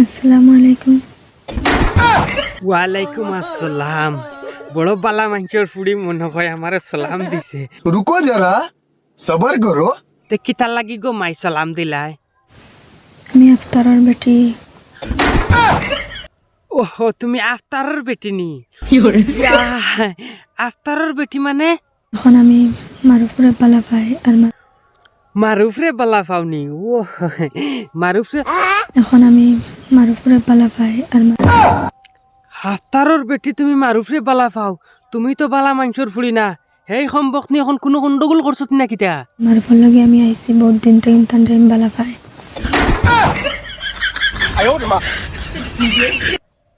আসসালামু আলাইকুম। ওয়ালাইকুম আসসালাম। বড় বালা মানুষের ফুড়ি মনে হয় আমারে সালাম দিছে। रुको जरा सबर करो। তে কিতার লাগি গো মাই সালাম দিলাই? আমি আফতারের বেটি। ওহো, তুমি আফতারের বেটি নি? আফতারের বেটি মানে এখন আমি মারুফরে বালা পাই আর মারুফরে বালা পাওনি? ও মারুফরে এখন আমি মারুফরে বালা পাই আর আফতারের বেটি তুমি মারুফরে বালা পাও? তুমি তো বালা মানুষের ফুড়ি না। হেই সম্ভব নি এখন কোনো গন্ডগোল করছত না কিতা? মারুফর লগে আমি আইছি বহুত দিন থেকে তান আমি বালা পাই।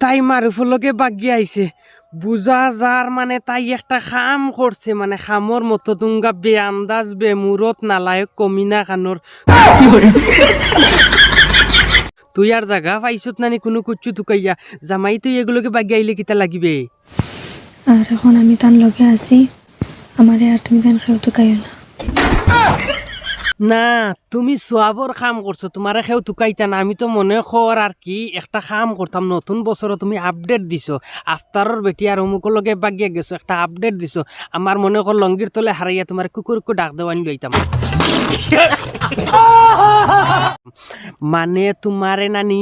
তাই মারুফের লগে বাগি আইছে, বুঝা যার মানে তাই একটা খাম করছে, মানে খামর মতো তুঙ্গা বে আন্দাজ বে মুরত নালায়ক কমিনা খানোর। তুই আর জায়গা পাইছত নানি কোনো কুচ্ছু তুকাইয়া জামাই তুই এগুলোকে বাগি আইলে কিতা লাগিবে? আর এখন আমি তান লগে আছি, আমারে আর তুমি তান খেউ তো কাইও না। না, তুমি সোয়াবর কাম করছো, তোমারে কেউ তুকাইতা না। আমি তো মনে কর আর কি একটা কাম করতাম, নতুন বছরে তুমি আপডেট দিছো, আফতারের বেটি আর অমুক লগে বাগিয়া গেছো, একটা আপডেট দিছো। আমার মনে কর লঙ্গির তলে হারাইয়া তোমার কুকুর ডাক দেওয়ানি লইতাম। মানে তোমারে নানি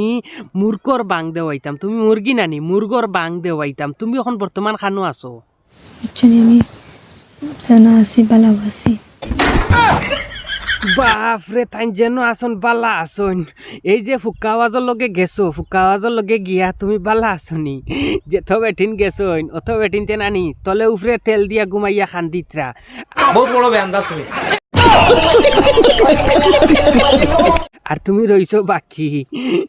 মুরগর বাং দেওয়াইতাম, তুমি মুরগি নানি মুরগর বাং দেওয়াইতাম। তুমি এখন বর্তমান খানো আছো? বুঝছনি আমি জানা আছি বালাও আছি। বাপরে, তাই যেন আসন বালা আসন। এই যে ফুকাওয়াজর লগে গেছো, ফুকাওয়াজর লগে গিয়া তুমি বালা আসনি। যেত বেঠিন গেছইন অত বেঠিন তে নানি তলে উফরে তেল দিয়া ঘুমাইয়া খান্দিত্রা। বহুত বড় বেয়ান্দা তুমি। আর তুমি রইছো বাকি।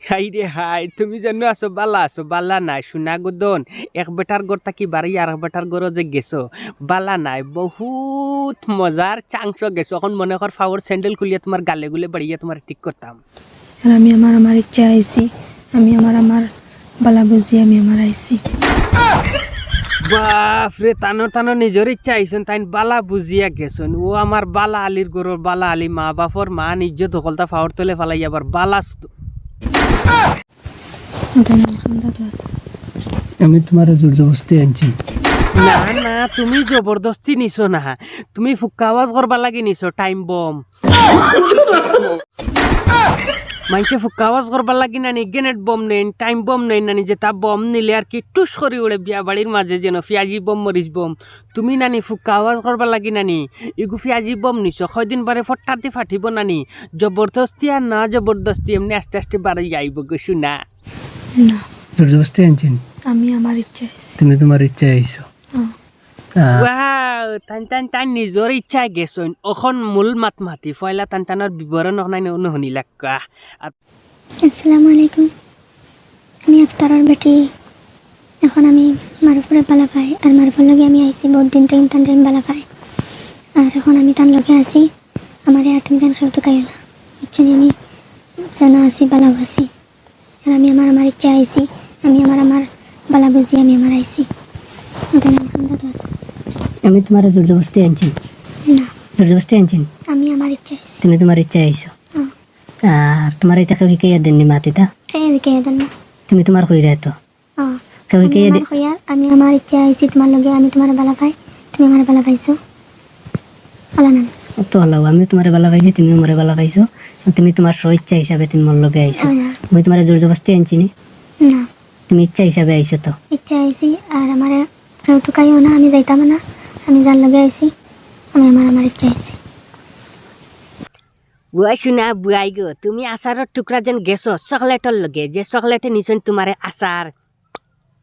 হাই রে হাই, তুমি যেন আসো বালা আসো, বালা নাই সোনা গুদন। এক বেটার ঘর থাকি বাড়ি আর এক বেটার ঘর যে গেছো, বালা নাই। বহুত মজার চাংস গেছো। এখন মনে কর ফাওয়ার স্যান্ডেল খুলিয়া তোমার গালে গুলে বাড়িয়া তোমার ঠিক করতাম। আর আমি আমার ইচ্ছা আইছি, আমি আমার বালা বুঝি আমি আমার আইছি। বাপরে, টানো নিজের ইচ্ছা আইসন, তাই বালা বুঝিয়া গেছন। ও আমার বালা আলীর গরুর বালা আলী, মা বাপর মা নিজ দখলতা ফাওয়ার তলে ফালাই আবার বালা। আমি তোমার জোর জবরদস্তি আনছি। না না, তুমি জবরদস্তি নিছো না, তুমি ফুক্কা আওয়াজ করবা লাগি নিছো। টাইম বম মাইছে ফুক্কা আওয়াজ করবার লাগি নানি গ্রেনেড বম নেন, টাইম বম নেন নানি, যে তা বম নিলে আর কি টুস করে উড়ে বিয়া বাড়ির মাঝে যেন পিয়াজি বম মরিচ বম। তুমি নানি ফুক্কা আওয়াজ করবার লাগি নানি ইগু পিয়াজি বম নিছো। কয়দিন বারে ফটাতে ফাটিব নানি। জবরদস্তি আর না জবরদস্তি এমনি আস্তে আস্তে বাড়ি যাইব গো শুনা। না, জোর জবরদস্তি আনছি। আমি আমার ইচ্ছা আইছি। তুমি তোমার ইচ্ছা আইছো। ওয়াও, টান নিজর ইচ্ছায় গেছইন। অখন মূল মাতি ফয়লা টানৰ বিৱৰণ নাই নুশুনিলা কা। আসসালামু আলাইকুম। আমি আফতারের বেটি। এখন আমি মারুফরে বালা পাই আর মারুফর লগে আমি আইছি বহুত দিন থেকে তান আমি বালা পাই। আর এখন আমি তান লগে আছি, আমারে আর তুমি তান খেউ তো কাইও না। বুঝছনি আমি জানা আছি বালাও আছি। আর আমি আমার ইচ্ছা আইছি, আমি আমার বালা বুঝি আমি আমার আইছি। আমি তোমার জোর জবরদস্তি আনছি। না, জোর জবরদস্তি আনছি। আমি আমার ইচ্ছা আইছি। তুমি তোমার ইচ্ছা আইছো। আর তোমার ইচ্ছা কেউ কে দেননি মাতিতা? কে দেন না। তুমি তোমার কই রাইতো? কেউ কে দে? আমি আমার ইচ্ছা আইছি তোমার লগে, আমি তোমার বালা পাই, তুমি আমার বালা পাইছো। আলা না তো হলো, আমি তোমার বালা পাইছি, তুমি আমার বালা পাইছো। তুমি তোমার স্ব ইচ্ছা হিসাবে তুমি মোর লগে আইছো। আমি তোমার জোর জবরদস্তি আনছি নি। না, তুমি ইচ্ছা হিসাবে আইছো। তো ইচ্ছা আইছি আর আমারে কেউ তো কাইও না, আমি যাইতাম না। আমি যার লগে আইছি, আমি আমার ইচ্ছা আইছি। বুয়াই শুনা বুয়াই গো, তুমি আচারের টুকরা যেন গেছো চকলেটের লগে, যে চকলেটে নিছেন তোমারে আচার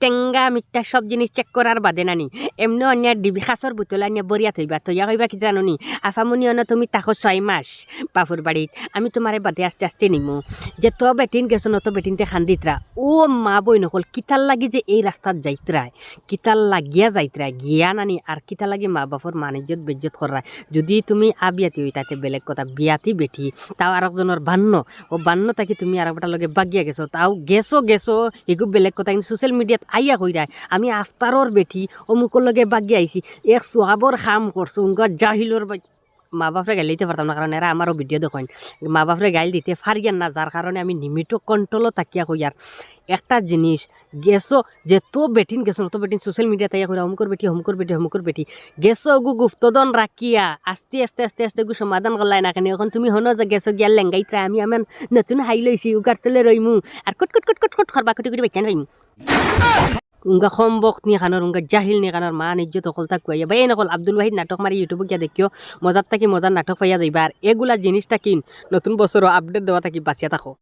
টেঙ্গা মিঠা সব জিনিস চেক করার বাদে নানি এমনি অন্য ডিবি খাসর বোতল আনিয়া বরিয়া থইবা। তৈয়া কইবা কি জানো নি, আফামনি অন্য তুমি তাকো 6 মাস বাপুর বাড়িত, আমি তোমারে বাদে আস্তে আস্তে নিমু। যে তো বেটিন গেছো নত বেটিনতে খান্দিতরা। ও মা বই নকল কিতার লাগি যে এই রাস্তাত যাইতরায়, কিতার লাগিয়া যাইতরায় গিয়া নানি, আর কিতার লাগি মা বাপর মানিজ্যত বেজ্জত করায়। যদি তুমি আবিয়াতি হই তাতে বেলেগ কথা, বিয়াতি বেটি তাও আর একজনের বান্ন, ও বান্ন তাকে তুমি আর একটার লগে বাগিয়া গেছো, তাও গেছো এগু বেলেগ কথা। কিন্তু সোশ্যাল মিডিয়াত আইয়া কইরায় আমি আফতারর বেটি অমুকর লগে বাগিয়া আইছি, এক সোহাবর খাম করছো জাহিলর মা বাপরে গাইল দিতে পারতাম না, কারণ এরা আমারও ভিডিও দেখেন। মা বাপরে গাইল দিতে পারিয়ান না, যার কারণে আমি নিমিট কন্ট্রোলও তাকিয়া কই। আর একটা জিনিস গেছো যে তো বেটিন গেছো তো বেটিন সোশ্যাল মিডিয়া তাইয়া করে হমকর বেটি গেছো গু গুপ্তদন রাখিয়া আস্তে আস্তে গু সমাধান করলাই না কেন। এখন তুমি হনো যে গেছো গিয়া লেঙ্গাইত্রা আমি আমার নতুন হাই লইছি উগার তলে রইমু আর কট খরবা কুটি বেচান রইমু। উঙ্গা সম্বক নিয়ে খানোর উঙ্গা জাহিল নিয়ে খানোর মান ইজ্জত অকল তাক কুয়াইয়া বা এই নকল আব্দুল ওয়াহিদ নাটক মারি ইউটিউবে গিয়া দেখিও মজার থাকি মজার নাটক পাইয়া যাইবা। আর এগুলা জিনিস থাকি নতুন বছরও আপডেট দেওয়া থাকি বাঁচিয়া থাকো।